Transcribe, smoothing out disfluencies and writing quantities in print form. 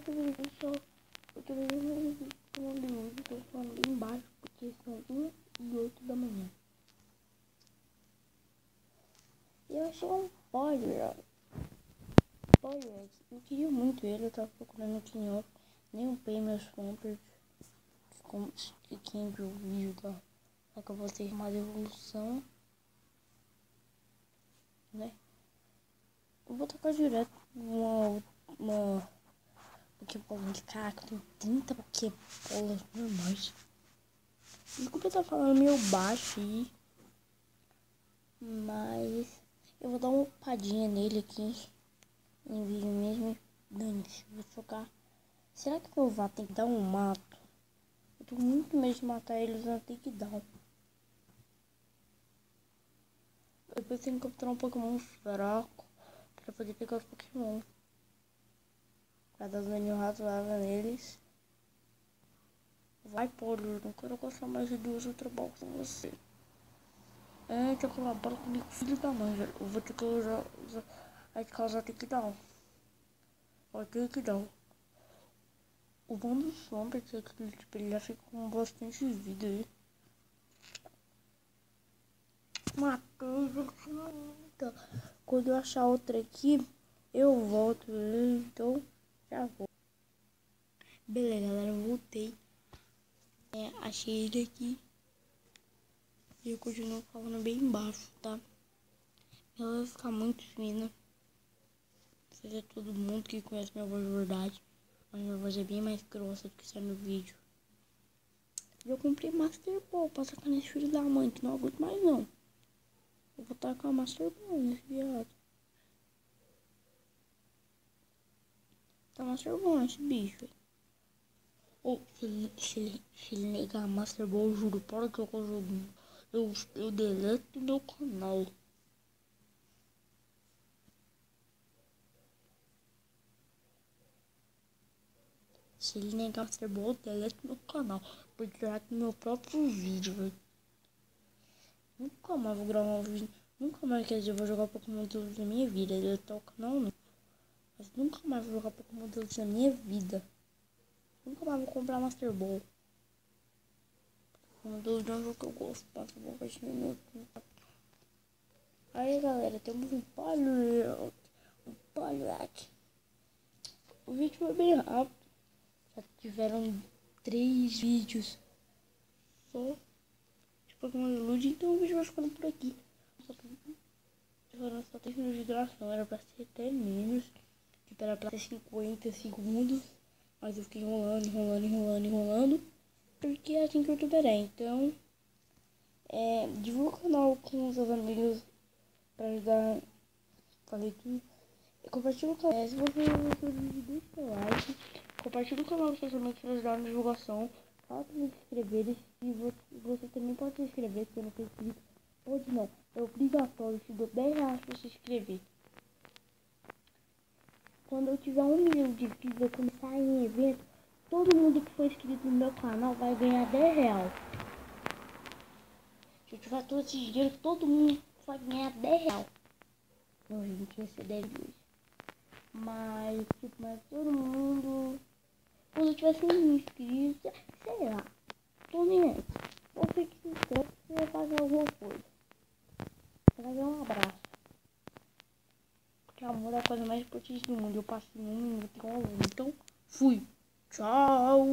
Eu tô vendo vídeo, tô falando bem embaixo, porque são 1h08 da manhã. E eu achei um Polyroid. Eu queria muito ele, eu tava procurando aqui em off. Nem upei meus compras. E quem viu o vídeo tá? Só que eu vou ter uma devolução, né? Eu vou tocar direto uma Pokébola de caraca, tem 30 Pokébolas normais. Desculpa eu estar falando meio baixo aí, mas eu vou dar uma upadinha nele aqui em vídeo mesmo. Dane-se, vou trocar. Será que meu VAR tem que dar um mato? Eu tô com muito medo de matar eles na takedown. Depois tenho que capturar um Pokémon fraco pra poder pegar os Pokémon. Pra dar dano razoável neles. Vai, pô, eu não quero gostar mais de 2 Ultra Balls com você. Então colabora comigo, filho da mãe, velho. Eu vou ter que usar vai causar takedown. Vai takedown. O bom do sombra é que tipo, ele já fica com bastante vida aí. Matei, então, quando eu achar outra aqui, eu volto, então já vou. Beleza, galera, eu voltei. Achei ele aqui. E eu continuo falando bem embaixo, tá? Ela vai ficar muito fina. Não sei se é todo mundo que conhece minha voz de verdade, mas minha voz é bem mais grossa do que está no vídeo. Eu comprei Master Ball pra sacar nesse filho da mãe, que não aguento mais não. Eu vou tacar Master Ball nesse viado. Tá Master Ball esse bicho, velho. Ou se ele negar Master Ball, eu juro, para que eu jogo. Eu deleto meu canal. Se ele negar Master Ball, eu deleto meu canal. Vou tirar do meu próprio vídeo, velho. Nunca mais vou gravar um vídeo. Nunca mais, quer dizer, eu vou jogar Pokémon Deluxe na minha vida. Ele tá o canal não. Mas nunca mais vou jogar Pokémon Deluxe na minha vida. Nunca mais vou comprar Master Ball. Pokémon Deluxe é um jogo que eu gosto. Master Ball vai ser meu. Aí galera, temos um Poliwrath. O vídeo foi bem rápido. Já tiveram 3 vídeos só de Pokémon Deluxe. Então o vídeo vai ficando por aqui. Só 3 minutos de duração. Era pra ser até menos. Tipo, era pra ser 50 segundos. Mas eu fiquei enrolando. Porque é assim que o youtuber é. Então, divulga o canal com seus amigos pra ajudar. Falei tudo. Compartilha o canal. Se você gostou do vídeo, deixa o like. Compartilha o canal com seus amigos pra ajudar na divulgação. Fala pra se inscrever. E você também pode se inscrever se não for inscrito. Pode não. É obrigatório. Te dou 10 reais pra se inscrever. Quando eu tiver 1 milhão de inscritos, eu começar em evento, todo mundo que for inscrito no meu canal vai ganhar 10 reais. Se eu tiver todo esse dinheiro, todo mundo vai ganhar 10 reais. Não, gente, ia ser 10 hoje. Mas, tipo, mas todo mundo... Quando eu tiver 100 mil inscritos, sei lá. Tô nem aí. Você que se inscreve, você vai fazer alguma coisa. Você vai ganhar um abraço. Porque amor é a coisa mais importante do mundo. Eu passei 1 minuto com o aluno. Então, fui. Tchau.